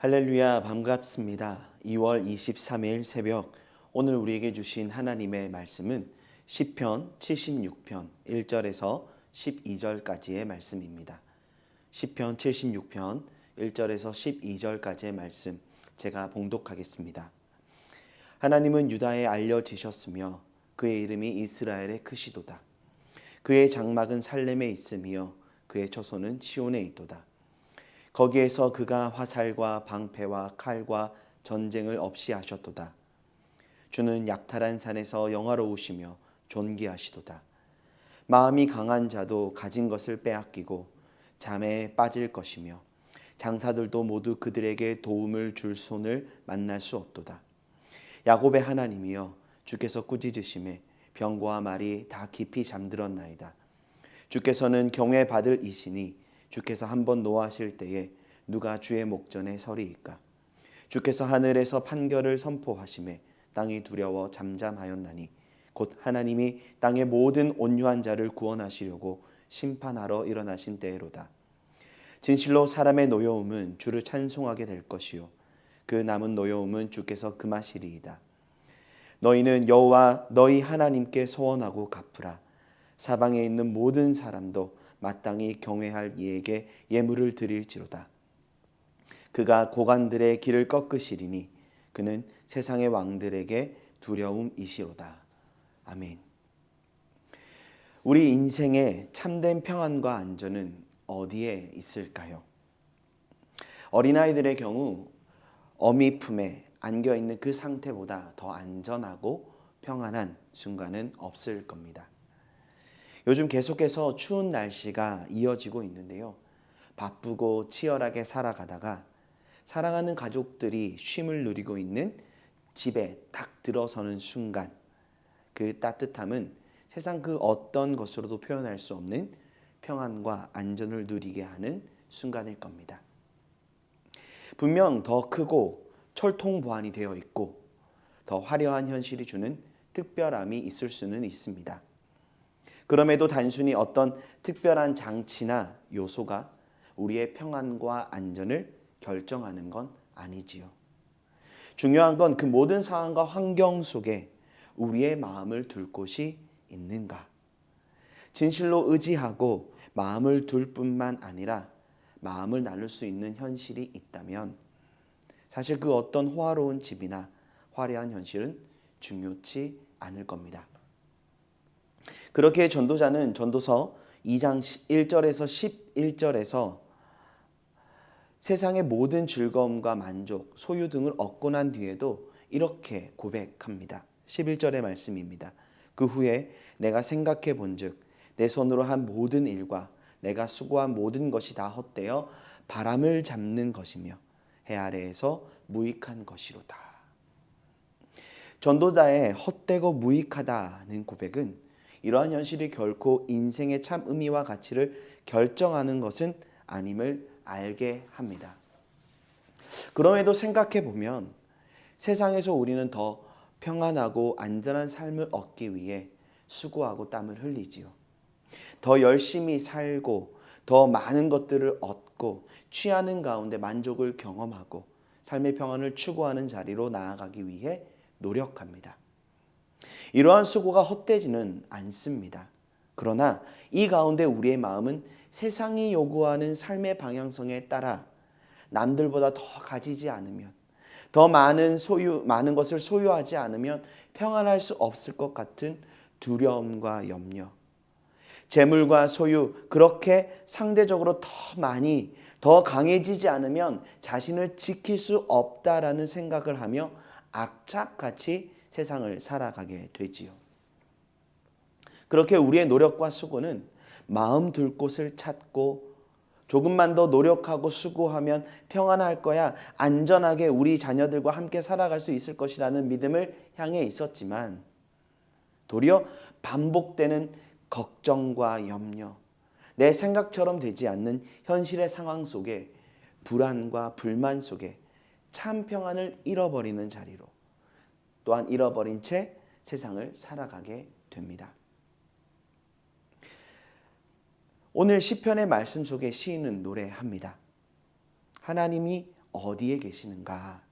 할렐루야, 반갑습니다. 2월 23일 새벽, 오늘 우리에게 주신 하나님의 말씀은 시편 76편 1절에서 12절까지의 말씀입니다. 시편 76편 1절에서 12절까지의 말씀, 제가 봉독하겠습니다. 하나님은 유다에 알려지셨으며 그의 이름이 이스라엘에 크시도다. 그의 장막은 살렘에 있으며 그의 처소는 시온에 있도다. 거기에서 그가 화살과 방패와 칼과 전쟁을 없이 하셨도다. 주는 약탈한 산에서 영화로우시며 존귀하시도다. 마음이 강한 자도 가진 것을 빼앗기고 잠에 빠질 것이며 장사들도 모두 그들에게 도움을 줄 손을 만날 수 없도다. 야곱의 하나님이여, 주께서 꾸짖으심에 병과 말이 다 깊이 잠들었나이다. 주께서는 경외받을 이시니 주께서 한번 노하실 때에 누가 주의 목전에 서리이까. 주께서 하늘에서 판결을 선포하심에 땅이 두려워 잠잠하였나니 곧 하나님이 땅의 모든 온유한 자를 구원하시려고 심판하러 일어나신 때로다. 진실로 사람의 노여움은 주를 찬송하게 될 것이요 그 남은 노여움은 주께서 금하시리이다. 너희는 여호와 너희 하나님께 소원하고 갚으라. 사방에 있는 모든 사람도 마땅히 경외할 이에게 예물을 드릴지로다. 그가 고관들의 길을 꺾으시리니 그는 세상의 왕들에게 두려움이시로다. 아멘. 우리 인생의 참된 평안과 안전은 어디에 있을까요? 어린아이들의 경우 어미 품에 안겨있는 그 상태보다 더 안전하고 평안한 순간은 없을 겁니다. 요즘 계속해서 추운 날씨가 이어지고 있는데요. 바쁘고 치열하게 살아가다가 사랑하는 가족들이 쉼을 누리고 있는 집에 딱 들어서는 순간, 그 따뜻함은 세상 그 어떤 것으로도 표현할 수 없는 평안과 안전을 누리게 하는 순간일 겁니다. 분명 더 크고 철통보안이 되어 있고 더 화려한 현실이 주는 특별함이 있을 수는 있습니다. 그럼에도 단순히 어떤 특별한 장치나 요소가 우리의 평안과 안전을 결정하는 건 아니지요. 중요한 건 그 모든 상황과 환경 속에 우리의 마음을 둘 곳이 있는가. 진실로 의지하고 마음을 둘 뿐만 아니라 마음을 나눌 수 있는 현실이 있다면 사실 그 어떤 호화로운 집이나 화려한 현실은 중요치 않을 겁니다. 그렇게 전도자는 전도서 2장 1절에서 11절에서 세상의 모든 즐거움과 만족, 소유 등을 얻고 난 뒤에도 이렇게 고백합니다. 11절의 말씀입니다. 그 후에 내가 생각해 본즉 내 손으로 한 모든 일과 내가 수고한 모든 것이 다 헛되어 바람을 잡는 것이며 해 아래에서 무익한 것이로다. 전도자의 헛되고 무익하다는 고백은 이러한 현실이 결코 인생의 참 의미와 가치를 결정하는 것은 아님을 알게 합니다. 그럼에도 생각해 보면 세상에서 우리는 더 평안하고 안전한 삶을 얻기 위해 수고하고 땀을 흘리지요. 더 열심히 살고 더 많은 것들을 얻고 취하는 가운데 만족을 경험하고 삶의 평안을 추구하는 자리로 나아가기 위해 노력합니다. 이러한 수고가 헛되지는 않습니다. 그러나 이 가운데 우리의 마음은 세상이 요구하는 삶의 방향성에 따라 남들보다 더 가지지 않으면, 더 많은 것을 소유하지 않으면 평안할 수 없을 것 같은 두려움과 염려, 재물과 소유, 그렇게 상대적으로 더 많이, 더 강해지지 않으면 자신을 지킬 수 없다라는 생각을 하며 악착같이 세상을 살아가게 되지요. 그렇게 우리의 노력과 수고는 마음 둘 곳을 찾고 조금만 더 노력하고 수고하면 평안할 거야, 안전하게 우리 자녀들과 함께 살아갈 수 있을 것이라는 믿음을 향해 있었지만 도리어 반복되는 걱정과 염려, 내 생각처럼 되지 않는 현실의 상황 속에 불안과 불만 속에 참 평안을 잃어버리는 자리로, 또한 잃어버린 채 세상을 살아가게 됩니다. 오늘 시편의 말씀 속에 시인은 노래합니다. 하나님이 어디에 계시는가?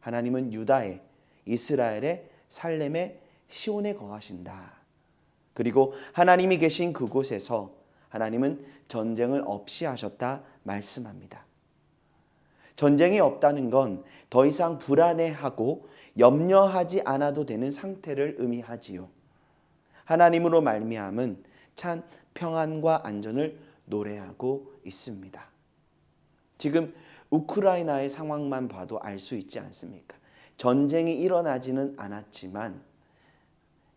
하나님은 유다의, 이스라엘의, 살렘의, 시온에 거하신다. 그리고 하나님이 계신 그곳에서 하나님은 전쟁을 없이 하셨다 말씀합니다. 전쟁이 없다는 건 더 이상 불안해하고 염려하지 않아도 되는 상태를 의미하지요. 하나님으로 말미암은 참 평안과 안전을 노래하고 있습니다. 지금 우크라이나의 상황만 봐도 알 수 있지 않습니까? 전쟁이 일어나지는 않았지만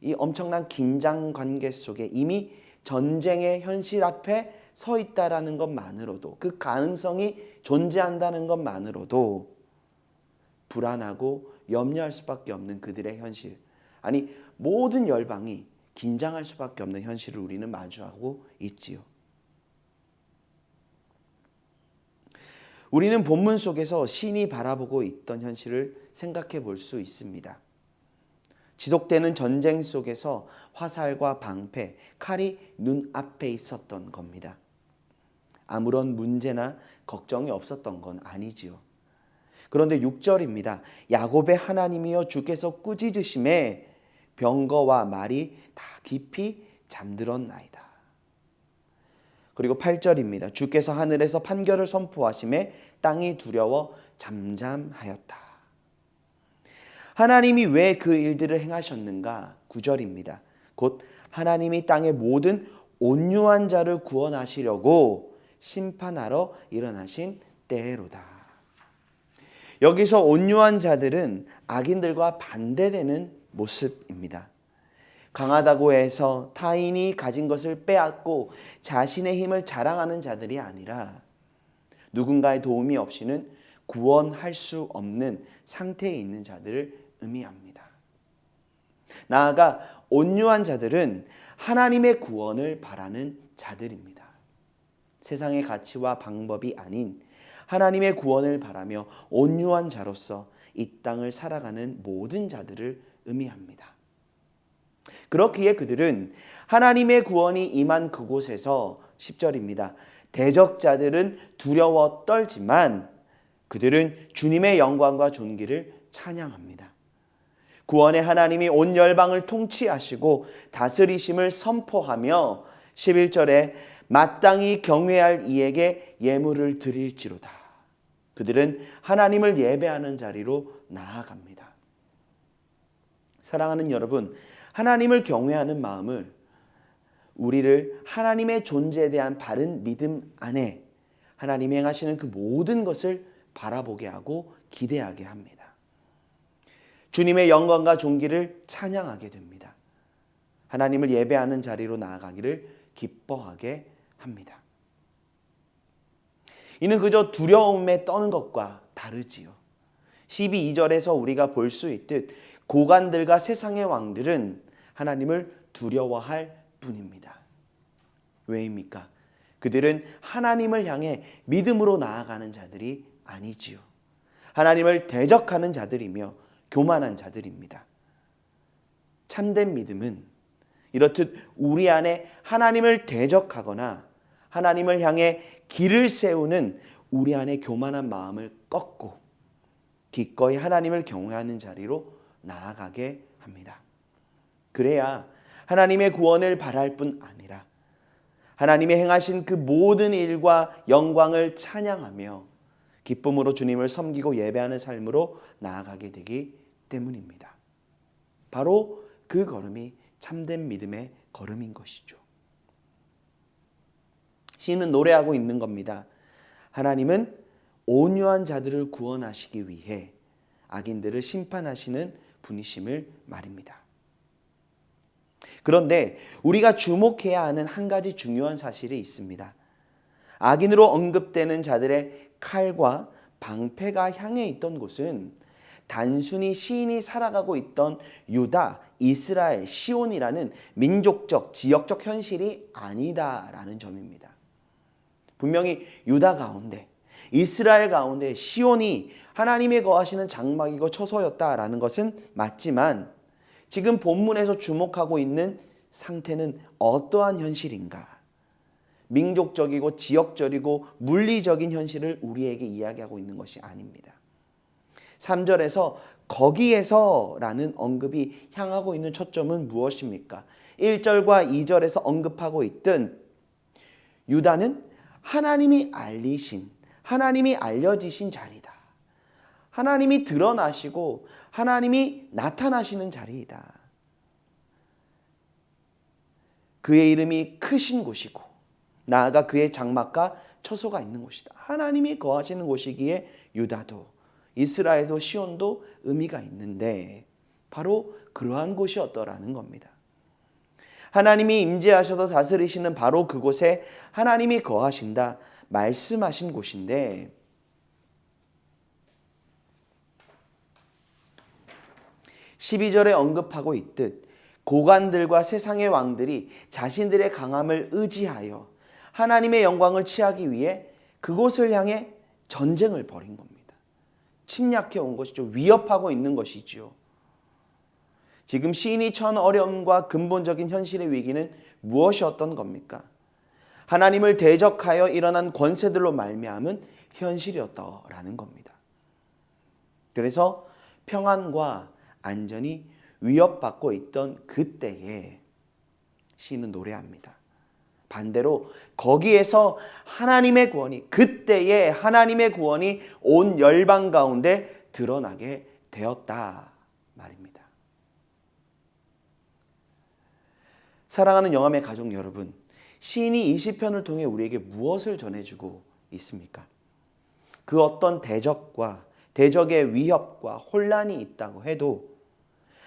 이 엄청난 긴장 관계 속에 이미 전쟁의 현실 앞에 서 있다라는 것만으로도, 그 가능성이 존재한다는 것만으로도 불안하고 염려할 수밖에 없는 그들의 현실, 아니 모든 열방이 긴장할 수밖에 없는 현실을 우리는 마주하고 있지요. 우리는 본문 속에서 신이 바라보고 있던 현실을 생각해 볼 수 있습니다. 지속되는 전쟁 속에서 화살과 방패, 칼이 눈앞에 있었던 겁니다. 아무런 문제나 걱정이 없었던 건 아니지요. 그런데 6절입니다. 야곱의 하나님이여 주께서 꾸짖으심에 병거와 말이 다 깊이 잠들었나이다. 그리고 8절입니다. 주께서 하늘에서 판결을 선포하심에 땅이 두려워 잠잠하였다. 하나님이 왜 그 일들을 행하셨는가? 9절입니다. 곧 하나님이 땅의 모든 온유한 자를 구원하시려고 심판하러 일어나신 때로다. 여기서 온유한 자들은 악인들과 반대되는 모습입니다. 강하다고 해서 타인이 가진 것을 빼앗고 자신의 힘을 자랑하는 자들이 아니라 누군가의 도움이 없이는 구원할 수 없는 상태에 있는 자들을 의미합니다. 나아가 온유한 자들은 하나님의 구원을 바라는 자들입니다. 세상의 가치와 방법이 아닌 하나님의 구원을 바라며 온유한 자로서 이 땅을 살아가는 모든 자들을 의미합니다. 그렇기에 그들은 하나님의 구원이 임한 그곳에서 10절입니다. 대적자들은 두려워 떨지만 그들은 주님의 영광과 존귀를 찬양합니다. 구원의 하나님이 온 열방을 통치하시고 다스리심을 선포하며 11절에 마땅히 경외할 이에게 예물을 드릴지로다. 그들은 하나님을 예배하는 자리로 나아갑니다. 사랑하는 여러분, 하나님을 경외하는 마음을 우리를 하나님의 존재에 대한 바른 믿음 안에 하나님이 행하시는 그 모든 것을 바라보게 하고 기대하게 합니다. 주님의 영광과 존귀를 찬양하게 됩니다. 하나님을 예배하는 자리로 나아가기를 기뻐하게 합니다. 이는 그저 두려움에 떠는 것과 다르지요. 12절에서 우리가 볼 수 있듯 고관들과 세상의 왕들은 하나님을 두려워할 뿐입니다. 왜입니까? 그들은 하나님을 향해 믿음으로 나아가는 자들이 아니지요. 하나님을 대적하는 자들이며 교만한 자들입니다. 참된 믿음은 이렇듯 우리 안에 하나님을 대적하거나 하나님을 향해 길을 세우는 우리 안에 교만한 마음을 꺾고 기꺼이 하나님을 경외하는 자리로 나아가게 합니다. 그래야 하나님의 구원을 바랄 뿐 아니라 하나님이 행하신 그 모든 일과 영광을 찬양하며 기쁨으로 주님을 섬기고 예배하는 삶으로 나아가게 되기 때문입니다. 바로 그 걸음이 참된 믿음의 걸음인 것이죠. 시인은 노래하고 있는 겁니다. 하나님은 온유한 자들을 구원하시기 위해 악인들을 심판하시는 분이심을 말입니다. 그런데 우리가 주목해야 하는 한 가지 중요한 사실이 있습니다. 악인으로 언급되는 자들의 칼과 방패가 향해 있던 곳은 단순히 시인이 살아가고 있던 유다, 이스라엘, 시온이라는 민족적, 지역적 현실이 아니다라는 점입니다. 분명히 유다 가운데, 이스라엘 가운데 시온이 하나님의 거하시는 장막이고 처소였다라는 것은 맞지만 지금 본문에서 주목하고 있는 상태는 어떠한 현실인가? 민족적이고 지역적이고 물리적인 현실을 우리에게 이야기하고 있는 것이 아닙니다. 3절에서 거기에서라는 언급이 향하고 있는 초점은 무엇입니까? 1절과 2절에서 언급하고 있던 유다는 하나님이 알리신, 하나님이 알려지신 자리다. 하나님이 드러나시고 하나님이 나타나시는 자리이다. 그의 이름이 크신 곳이고 나아가 그의 장막과 처소가 있는 곳이다. 하나님이 거하시는 곳이기에 유다도 이스라엘도 시온도 의미가 있는데 바로 그러한 곳이었더라는 겁니다. 하나님이 임재하셔서 다스리시는 바로 그곳에 하나님이 거하신다 말씀하신 곳인데 12절에 언급하고 있듯 고관들과 세상의 왕들이 자신들의 강함을 의지하여 하나님의 영광을 취하기 위해 그곳을 향해 전쟁을 벌인 겁니다. 침략해 온 것이죠. 위협하고 있는 것이죠. 지금 시인이 처한 어려움과 근본적인 현실의 위기는 무엇이었던 겁니까? 하나님을 대적하여 일어난 권세들로 말미암은 현실이었다라는 겁니다. 그래서 평안과 안전이 위협받고 있던 그때에 시인은 노래합니다. 반대로 거기에서 하나님의 구원이 그때에 하나님의 구원이 온 열방 가운데 드러나게 되었다 말입니다. 사랑하는 영암의 가족 여러분, 시인이 이 시편을 통해 우리에게 무엇을 전해주고 있습니까? 그 어떤 대적과 대적의 위협과 혼란이 있다고 해도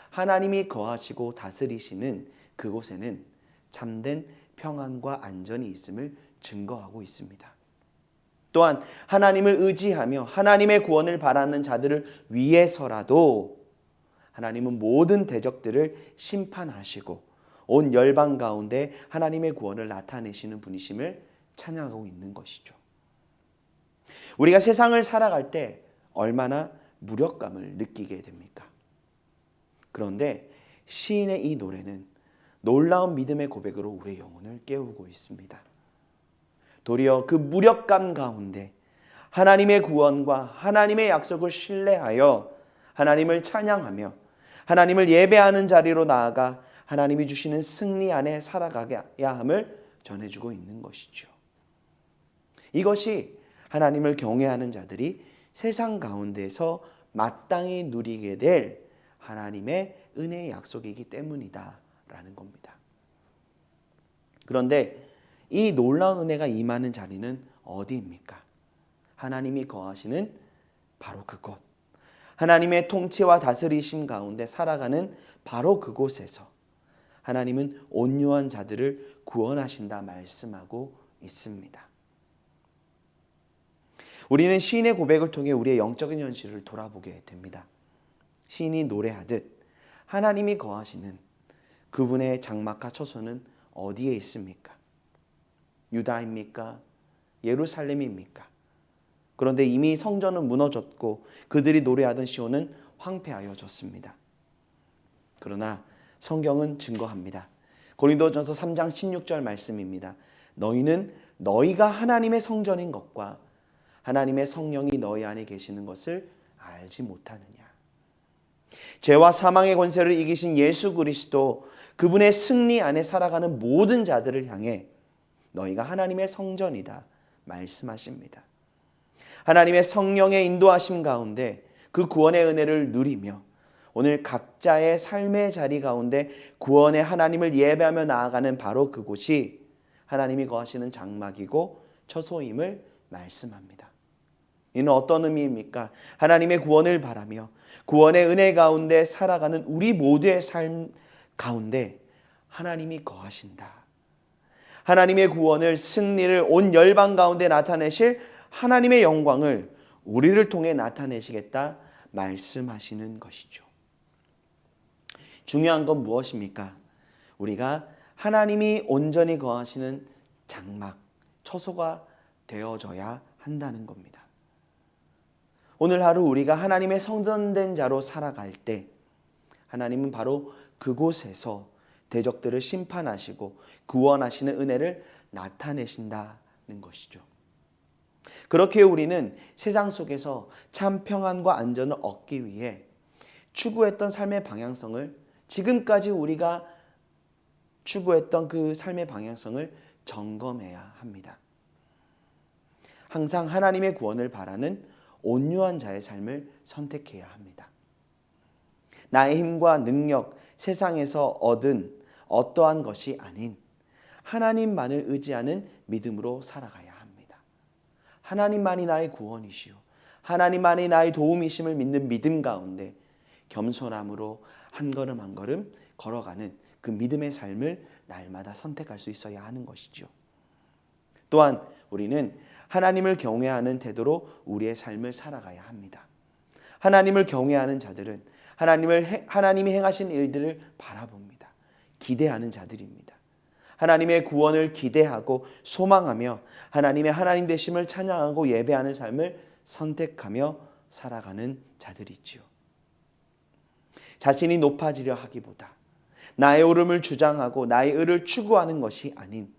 하나님이 거하시고 다스리시는 그곳에는 참된 평안과 안전이 있음을 증거하고 있습니다. 또한 하나님을 의지하며 하나님의 구원을 바라는 자들을 위해서라도 하나님은 모든 대적들을 심판하시고 온 열방 가운데 하나님의 구원을 나타내시는 분이심을 찬양하고 있는 것이죠. 우리가 세상을 살아갈 때 얼마나 무력감을 느끼게 됩니까? 그런데 시인의 이 노래는 놀라운 믿음의 고백으로 우리의 영혼을 깨우고 있습니다. 도리어 그 무력감 가운데 하나님의 구원과 하나님의 약속을 신뢰하여 하나님을 찬양하며 하나님을 예배하는 자리로 나아가 하나님이 주시는 승리 안에 살아가야 함을 전해주고 있는 것이죠. 이것이 하나님을 경외하는 자들이 세상 가운데서 마땅히 누리게 될 하나님의 은혜의 약속이기 때문이다라는 겁니다. 그런데 이 놀라운 은혜가 임하는 자리는 어디입니까? 하나님이 거하시는 바로 그곳, 하나님의 통치와 다스리심 가운데 살아가는 바로 그곳에서 하나님은 온유한 자들을 구원하신다 말씀하고 있습니다. 우리는 시인의 고백을 통해 우리의 영적인 현실을 돌아보게 됩니다. 시인이 노래하듯 하나님이 거하시는 그분의 장막과 처소는 어디에 있습니까? 유다입니까? 예루살렘입니까? 그런데 이미 성전은 무너졌고 그들이 노래하던 시온은 황폐하여졌습니다. 그러나 성경은 증거합니다. 고린도전서 3장 16절 말씀입니다. 너희는 너희가 하나님의 성전인 것과 하나님의 성령이 너희 안에 계시는 것을 알지 못하느냐. 죄와 사망의 권세를 이기신 예수 그리스도 그분의 승리 안에 살아가는 모든 자들을 향해 너희가 하나님의 성전이다 말씀하십니다. 하나님의 성령의 인도하심 가운데 그 구원의 은혜를 누리며 오늘 각자의 삶의 자리 가운데 구원의 하나님을 예배하며 나아가는 바로 그곳이 하나님이 거하시는 장막이고 처소임을 말씀합니다. 이는 어떤 의미입니까? 하나님의 구원을 바라며 구원의 은혜 가운데 살아가는 우리 모두의 삶 가운데 하나님이 거하신다. 하나님의 구원을 승리를 온 열방 가운데 나타내실 하나님의 영광을 우리를 통해 나타내시겠다 말씀하시는 것이죠. 중요한 건 무엇입니까? 우리가 하나님이 온전히 거하시는 장막, 처소가 되어져야 한다는 겁니다. 오늘 하루 우리가 하나님의 성전된 자로 살아갈 때 하나님은 바로 그곳에서 대적들을 심판하시고 구원하시는 은혜를 나타내신다는 것이죠. 그렇게 우리는 세상 속에서 참 평안과 안전을 얻기 위해 추구했던 삶의 방향성을, 지금까지 우리가 추구했던 그 삶의 방향성을 점검해야 합니다. 항상 하나님의 구원을 바라는 온유한 자의 삶을 선택해야 합니다. 나의 힘과 능력, 세상에서 얻은 어떠한 것이 아닌 하나님만을 의지하는 믿음으로 살아가야 합니다. 하나님만이 나의 구원이시오, 하나님만이 나의 도움이심을 믿는 믿음 가운데 겸손함으로 한 걸음 한 걸음 걸어가는 그 믿음의 삶을 날마다 선택할 수 있어야 하는 것이죠. 또한 우리는 하나님을 경외하는 태도로 우리의 삶을 살아가야 합니다. 하나님을 경외하는 자들은 하나님이 행하신 일들을 바라봅니다. 기대하는 자들입니다. 하나님의 구원을 기대하고 소망하며 하나님의 하나님 되심을 찬양하고 예배하는 삶을 선택하며 살아가는 자들이지요. 자신이 높아지려 하기보다 나의 옳음을 주장하고 나의 의를 추구하는 것이 아닌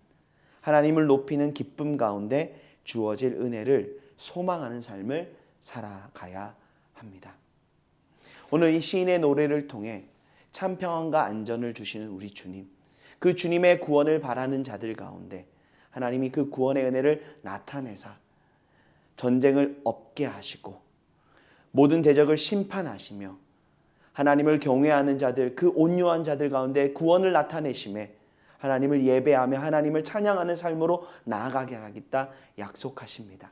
하나님을 높이는 기쁨 가운데 주어질 은혜를 소망하는 삶을 살아가야 합니다. 오늘 이 시인의 노래를 통해 참 평안과 안전을 주시는 우리 주님, 그 주님의 구원을 바라는 자들 가운데 하나님이 그 구원의 은혜를 나타내사 전쟁을 없게 하시고 모든 대적을 심판하시며 하나님을 경외하는 자들, 그 온유한 자들 가운데 구원을 나타내심에 하나님을 예배하며 하나님을 찬양하는 삶으로 나아가게 하겠다 약속하십니다.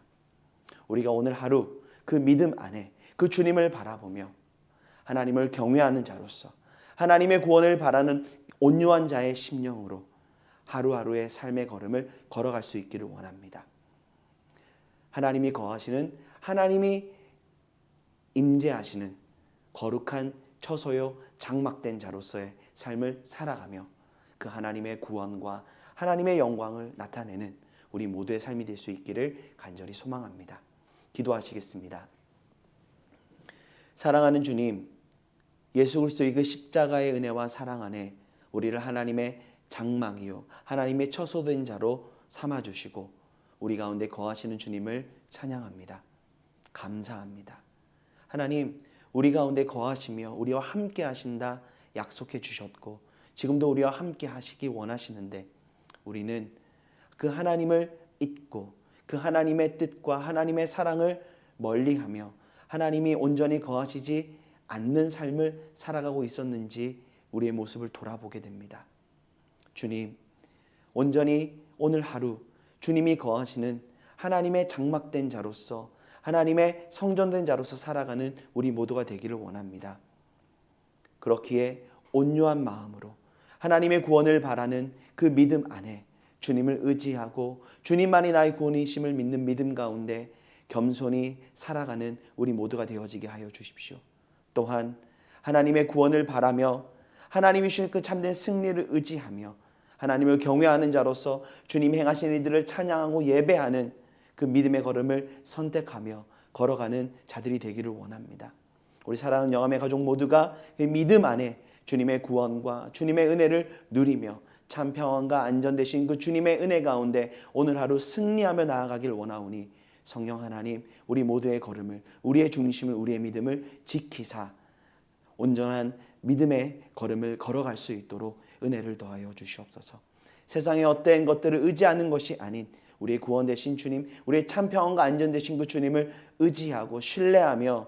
우리가 오늘 하루 그 믿음 안에 그 주님을 바라보며 하나님을 경외하는 자로서 하나님의 구원을 바라는 온유한 자의 심령으로 하루하루의 삶의 걸음을 걸어갈 수 있기를 원합니다. 하나님이 거하시는, 하나님이 임재하시는 거룩한 처소요 장막된 자로서의 삶을 살아가며 그 하나님의 구원과 하나님의 영광을 나타내는 우리 모두의 삶이 될 수 있기를 간절히 소망합니다. 기도하시겠습니다. 사랑하는 주님, 예수 그리스도의 그 십자가의 은혜와 사랑 안에 우리를 하나님의 장막이요 하나님의 처소된 자로 삼아주시고 우리 가운데 거하시는 주님을 찬양합니다. 감사합니다. 하나님, 우리 가운데 거하시며 우리와 함께 하신다 약속해 주셨고 지금도 우리와 함께 하시기 원하시는데 우리는 그 하나님을 잊고 그 하나님의 뜻과 하나님의 사랑을 멀리하며 하나님이 온전히 거하시지 않는 삶을 살아가고 있었는지 우리의 모습을 돌아보게 됩니다. 주님, 온전히 오늘 하루 주님이 거하시는 하나님의 장막된 자로서 하나님의 성전된 자로서 살아가는 우리 모두가 되기를 원합니다. 그렇기에 온유한 마음으로 하나님의 구원을 바라는 그 믿음 안에 주님을 의지하고 주님만이 나의 구원이심을 믿는 믿음 가운데 겸손히 살아가는 우리 모두가 되어지게 하여 주십시오. 또한 하나님의 구원을 바라며 하나님이 주신 그 참된 승리를 의지하며 하나님을 경외하는 자로서 주님이 행하신 일들을 찬양하고 예배하는 그 믿음의 걸음을 선택하며 걸어가는 자들이 되기를 원합니다. 우리 사랑하는 영암의 가족 모두가 그 믿음 안에 주님의 구원과 주님의 은혜를 누리며 참 평안과 안전 되신 그 주님의 은혜 가운데 오늘 하루 승리하며 나아가길 원하오니 성령 하나님, 우리 모두의 걸음을, 우리의 중심을, 우리의 믿음을 지키사 온전한 믿음의 걸음을 걸어갈 수 있도록 은혜를 더하여 주시옵소서. 세상의 헛된 것들을 의지하는 것이 아닌 우리의 구원 되신 주님, 우리의 참 평안과 안전 되신 그 주님을 의지하고 신뢰하며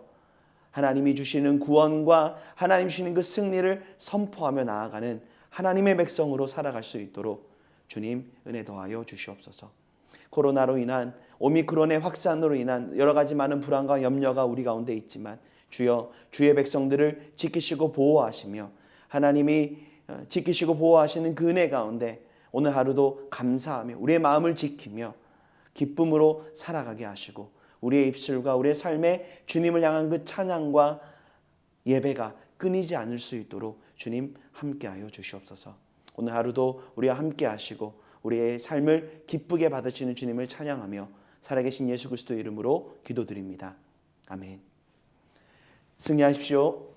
하나님이 주시는 구원과 하나님 주시는 그 승리를 선포하며 나아가는 하나님의 백성으로 살아갈 수 있도록 주님 은혜 더하여 주시옵소서. 코로나로 인한 오미크론의 확산으로 인한 여러 가지 많은 불안과 염려가 우리 가운데 있지만 주여 주의 백성들을 지키시고 보호하시며 하나님이 지키시고 보호하시는 그 은혜 가운데 오늘 하루도 감사하며 우리의 마음을 지키며 기쁨으로 살아가게 하시고 우리의 입술과 우리의 삶에 주님을 향한 그 찬양과 예배가 끊이지 않을 수 있도록 주님 함께하여 주시옵소서. 오늘 하루도 우리와 함께 하시고 우리의 삶을 기쁘게 받으시는 주님을 찬양하며 살아계신 예수 그리스도 이름으로 기도드립니다. 아멘. 승리하십시오.